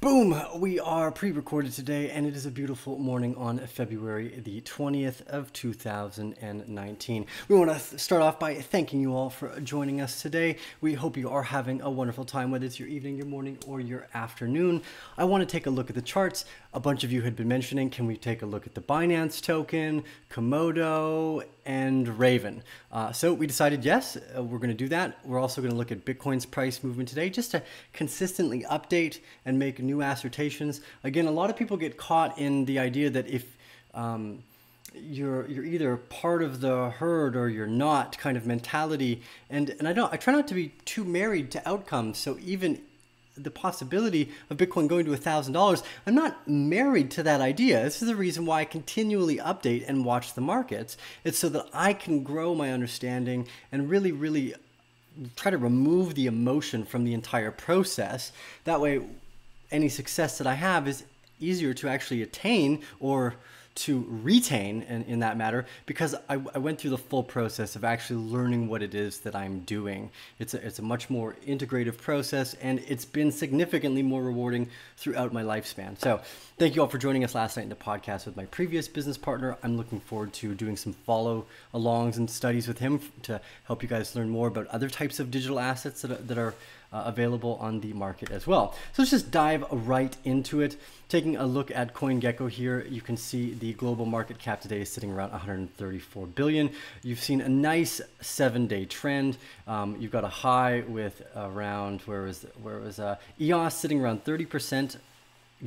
Boom! We are pre-recorded today, and it is a beautiful morning on February the 20th of 2019. We want to start off by thanking you all for joining us today. We hope you are having a wonderful time, whether it's your evening, your morning, or your afternoon. I want to take a look at the charts. A bunch of you had been mentioning, can we take a look at the Binance token, Komodo, and Raven? So we decided, yes, we're going to do that. We're also going to look at Bitcoin's price movement today, just to consistently update and make new assertions. Again, a lot of people get caught in the idea that if you're either part of the herd or you're not kind of mentality, and I try not to be too married to outcomes. So even the possibility of Bitcoin going to $1,000, I'm not married to that idea. This is the reason why I continually update and watch the markets. It's so that I can grow my understanding and really try to remove the emotion from the entire process. That way, any success that I have is easier to actually attain or to retain in that matter, because I went through the full process of actually learning what it is that I'm doing. It's a much more integrative process, and it's been significantly more rewarding throughout my lifespan. So thank you all for joining us last night in the podcast with my previous business partner. I'm looking forward to doing some follow-alongs and studies with him to help you guys learn more about other types of digital assets that are available on the market as well. So let's just dive right into it. Taking a look at CoinGecko here, you can see the global market cap today is sitting around 134 billion. You've seen a nice 7-day trend. You've got a high with around, where was EOS sitting around 30%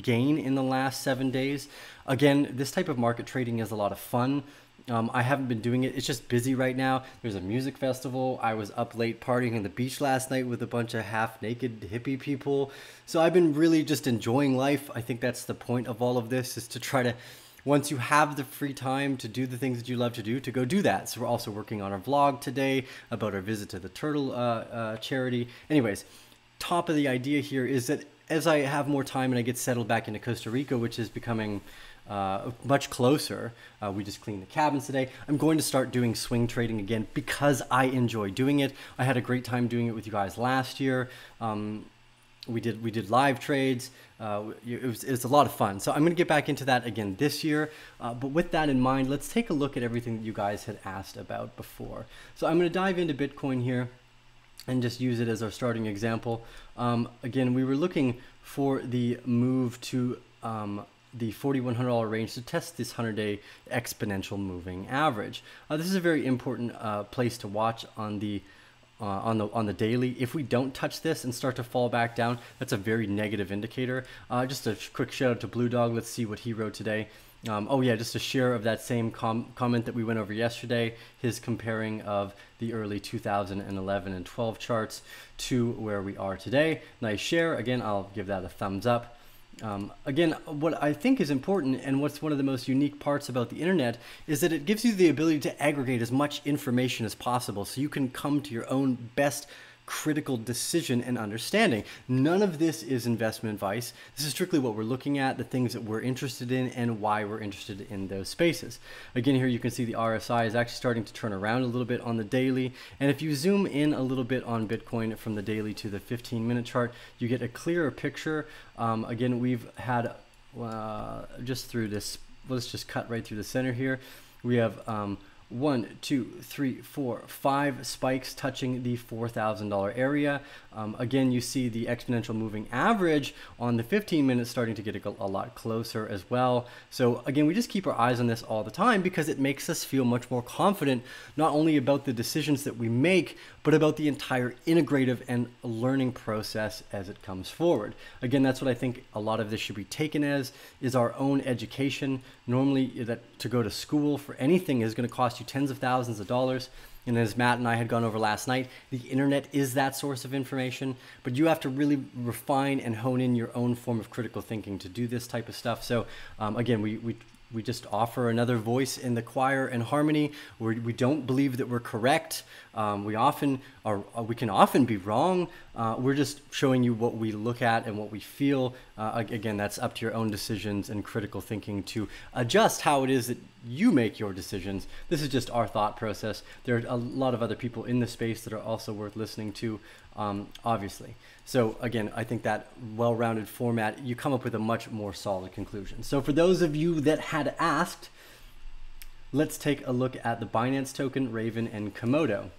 gain in the last 7 days. Again, this type of market trading is a lot of fun. I haven't been doing it. It's just busy right now. There's a music festival. I was up late partying on the beach last night with a bunch of half-naked hippie people. So I've been really just enjoying life. I think that's the point of all of this, is to try to, once you have the free time to do the things that you love to do, to go do that. So we're also working on our vlog today about our visit to the turtle charity. Anyways, top of the idea here is that as I have more time and I get settled back into Costa Rica, which is becoming much closer. We just cleaned the cabins today. I'm going to start doing swing trading again because I enjoy doing it. I had a great time doing it with you guys last year. We did live trades. It was a lot of fun. So I'm going to get back into that again this year. But with that in mind, let's take a look at everything that you guys had asked about before. So I'm going to dive into Bitcoin here and just use it as our starting example. Again, we were looking for the move to the $4,100 range to test this 100-day exponential moving average. This is a very important place to watch on the daily. If we don't touch this and start to fall back down, that's a very negative indicator. Just a quick shout out to Blue Dog. Let's see what he wrote today. Oh yeah, just a share of that same comment that we went over yesterday, his comparing of the early 2011 and 12 charts to where we are today. Nice share. Again, I'll give that a thumbs up. Again, what I think is important, and what's one of the most unique parts about the internet, is that it gives you the ability to aggregate as much information as possible, so you can come to your own best critical decision and understanding. None of this is investment advice. This is strictly what we're looking at, the things that we're interested in, and why we're interested in those spaces. Again, here you can see the RSI is actually starting to turn around a little bit on the daily. And if you zoom in a little bit on Bitcoin from the daily to the 15-minute chart, you get a clearer picture. Again, we've had just through this, let's just cut right through the center here. We have 1, 2, 3, 4, 5 spikes touching the $4,000 area. Again, you see the exponential moving average on the 15 minutes starting to get a lot closer as well. So again, we just keep our eyes on this all the time because it makes us feel much more confident, not only about the decisions that we make, but about the entire integrative and learning process as it comes forward. Again, that's what I think a lot of this should be taken as, is our own education. Normally, that to go to school for anything is going to cost you tens of thousands of dollars. And as Matt and I had gone over last night, the internet is that source of information, but you have to really refine and hone in your own form of critical thinking to do this type of stuff. So again, we just offer another voice in the choir and harmony, where we don't believe that we're correct. We can often be wrong. We're just showing you what we look at and what we feel. Again, that's up to your own decisions and critical thinking to adjust how it is that you make your decisions. This is just our thought process. There are a lot of other people in the space that are also worth listening to, obviously. So again, I think that well-rounded format, you come up with a much more solid conclusion. So for those of you that had asked, let's take a look at the Binance token, Raven, and Komodo.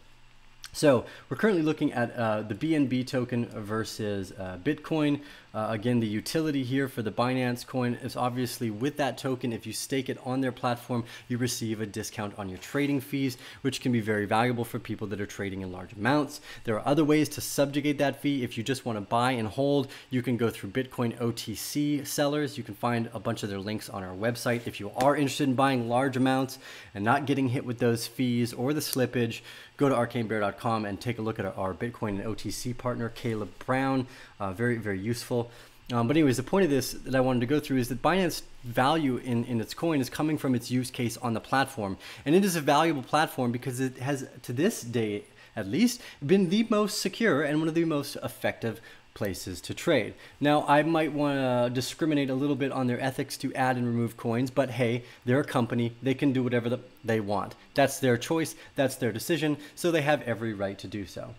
So we're currently looking at the BNB token versus Bitcoin. Again, the utility here for the Binance coin is obviously with that token. If you stake it on their platform, you receive a discount on your trading fees, which can be very valuable for people that are trading in large amounts. There are other ways to subjugate that fee. If you just want to buy and hold, you can go through Bitcoin OTC sellers. You can find a bunch of their links on our website. If you are interested in buying large amounts and not getting hit with those fees or the slippage, go to arcanebear.com and take a look at our Bitcoin and OTC partner, Caleb Brown. Very, very useful. But anyways, the point of this that I wanted to go through is that Binance value in its coin is coming from its use case on the platform. And it is a valuable platform because it has, to this day at least, been the most secure and one of the most effective places to trade. Now, I might want to discriminate a little bit on their ethics to add and remove coins, but hey, they're a company. They can do whatever they want. That's their choice. That's their decision. So they have every right to do so.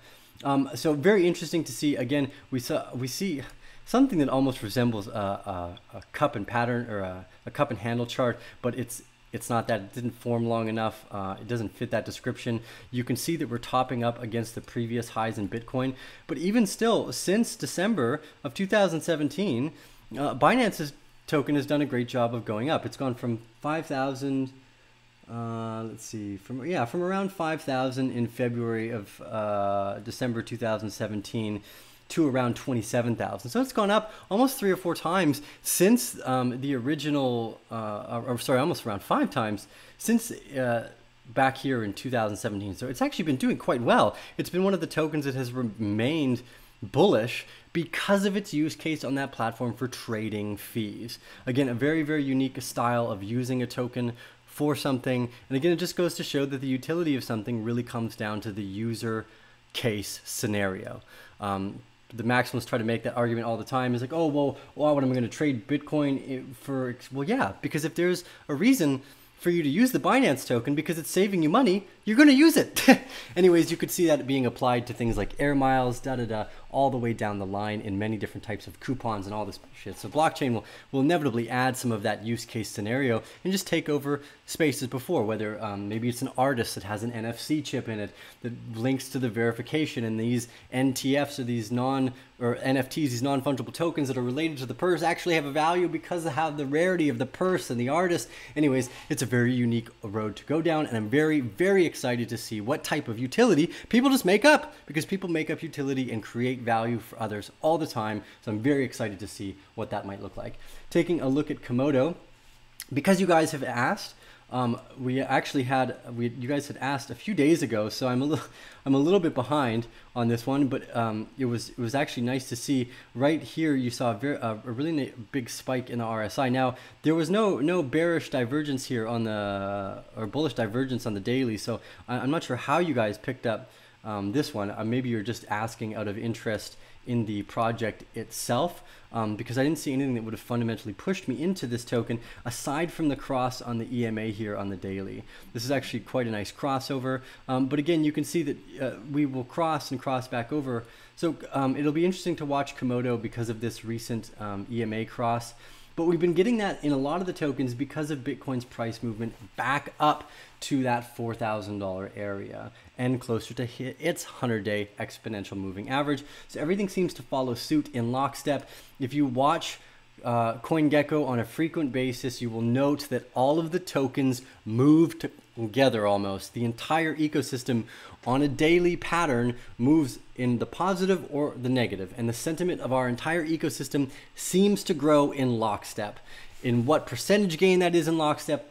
So very interesting to see. Again, we see something that almost resembles a cup and pattern or a cup and handle chart, but it's not that. It didn't form long enough. It doesn't fit that description. You can see that we're topping up against the previous highs in Bitcoin. But even still, since December of 2017, Binance's token has done a great job of going up. It's gone from 5,000, let's see, from around 5,000 in February of December 2017 to around 27,000. So it's gone up almost 3 or 4 times since the original, almost around 5 times since back here in 2017. So it's actually been doing quite well. It's been one of the tokens that has remained bullish because of its use case on that platform for trading fees. Again, a very, very unique style of using a token for something. And again, it just goes to show that the utility of something really comes down to the user case scenario. The maximalists try to make that argument all the time. It's like, oh, well, what am I going to trade Bitcoin for? Well, yeah, because if there's a reason for you to use the Binance token because it's saving you money, you're going to use it. Anyways, you could see that being applied to things like air miles, all the way down the line in many different types of coupons and all this shit. So blockchain will inevitably add some of that use case scenario and just take over spaces before, whether maybe it's an artist that has an NFC chip in it that links to the verification, and these NTFs or these NFTs, these non-fungible tokens that are related to the purse actually have a value because of how the rarity of the purse and the artist. Anyways, it's a very unique road to go down, and I'm very, very excited to see what type of utility people just make up, because people make up utility and create value for others all the time. So I'm very excited to see what that might look like. Taking a look at Komodo, because you guys have asked, you guys had asked a few days ago, so I'm a little bit behind on this one, but it was actually nice to see right here. You saw a really big spike in the RSI. Now there was no bearish divergence here on or bullish divergence on the daily, so I'm not sure how you guys picked up this one. Maybe you're just asking out of interest in the project itself, because I didn't see anything that would have fundamentally pushed me into this token aside from the cross on the EMA here on the daily. This is actually quite a nice crossover, but again, you can see that we will cross and cross back over. So it'll be interesting to watch Komodo because of this recent EMA cross. But we've been getting that in a lot of the tokens because of Bitcoin's price movement back up to that $4,000 area and closer to hit its 100-day exponential moving average. So everything seems to follow suit in lockstep. If you watch CoinGecko on a frequent basis, you will note that all of the tokens move together almost. The entire ecosystem on a daily pattern moves in the positive or the negative, and the sentiment of our entire ecosystem seems to grow in lockstep. In what percentage gain that is in lockstep,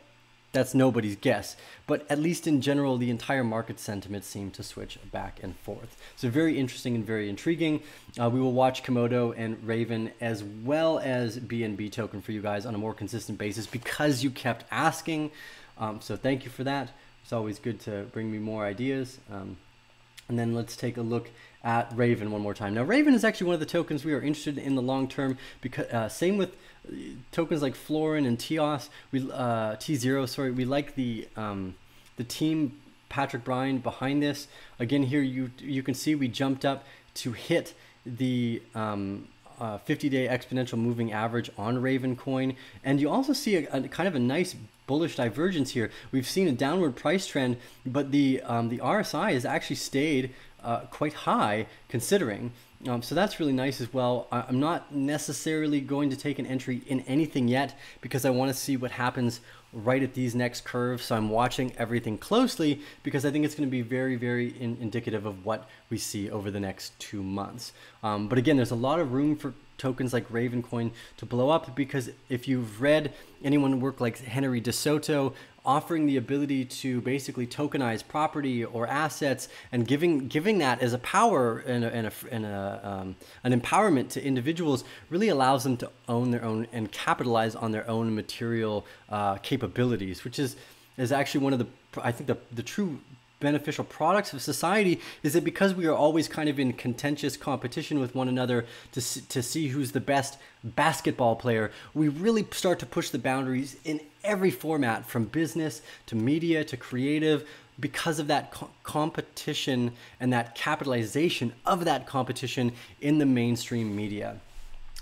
that's nobody's guess, but at least in general, the entire market sentiment seemed to switch back and forth. So very interesting and very intriguing. We will watch Komodo and Raven as well as BNB token for you guys on a more consistent basis because you kept asking. So thank you for that. It's always good to bring me more ideas. And then let's take a look at Raven one more time. Now, Raven is actually one of the tokens we are interested in the long term, because same with tokens like Florin and T0, sorry. We like the team Patrick Bryan behind this. Again, here you can see we jumped up to hit the 50-day exponential moving average on Raven coin, and you also see a kind of a nice bullish divergence here. We've seen a downward price trend, but the RSI has actually stayed quite high considering. So that's really nice as well. I'm not necessarily going to take an entry in anything yet because I want to see what happens right at these next curves. So I'm watching everything closely because I think it's going to be very, very indicative of what we see over the next 2 months. But again, there's a lot of room for tokens like Raven coin to blow up, because if you've read anyone work like Henry DeSoto, offering the ability to basically tokenize property or assets and giving that as a power and an empowerment to individuals really allows them to own their own and capitalize on their own material capabilities, which is actually one of the, I think the true beneficial products of society, is that because we are always kind of in contentious competition with one another to see who's the best basketball player, we really start to push the boundaries in every format, from business to media to creative, because of that competition and that capitalization of that competition in the mainstream media.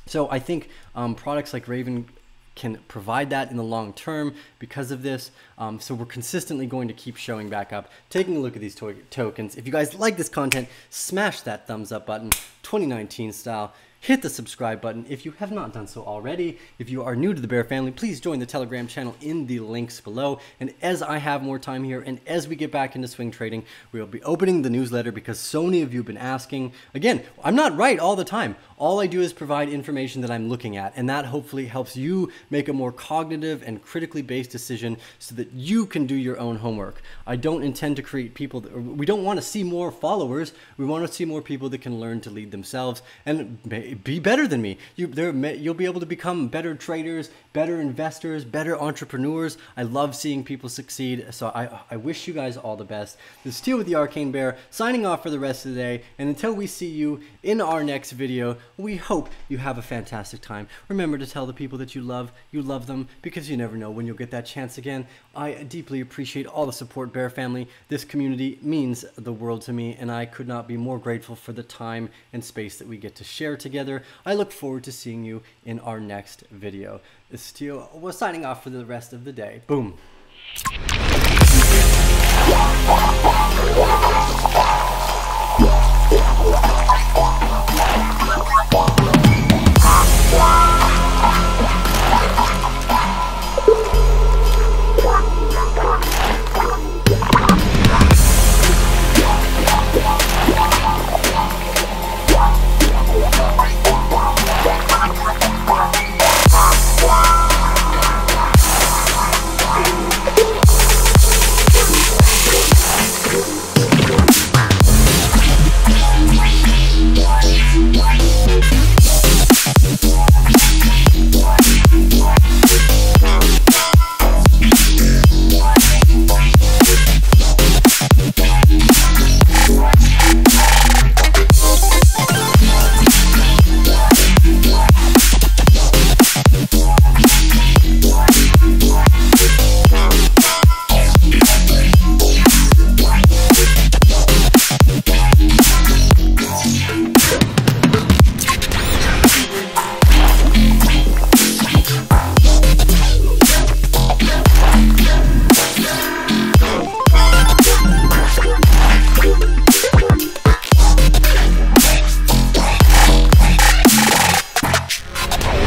So I think products like Raven can provide that in the long term because of this. So we're consistently going to keep showing back up, taking a look at these tokens. If you guys like this content, smash that thumbs up button, 2019 style. Hit the subscribe button if you have not done so already. If you are new to the Bear family, please join the Telegram channel in the links below. And as I have more time here and as we get back into swing trading, we will be opening the newsletter because so many of you have been asking. Again, I'm not right all the time. All I do is provide information that I'm looking at, and that hopefully helps you make a more cognitive and critically based decision so that you can do your own homework. I don't intend to create people we don't want to see more followers. We want to see more people that can learn to lead themselves and be better than me. You'll be able to become better traders, better investors, better entrepreneurs. I love seeing people succeed. So I wish you guys all the best. This is Steel with the Arcane Bear, signing off for the rest of the day. And until we see you in our next video, we hope you have a fantastic time. Remember to tell the people that you love them, because you never know when you'll get that chance again. I deeply appreciate all the support, Bear family. This community means the world to me, and I could not be more grateful for the time and space that we get to share together. I look forward to seeing you in our next video. This is Steel. We're signing off for the rest of the day. Boom.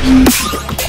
You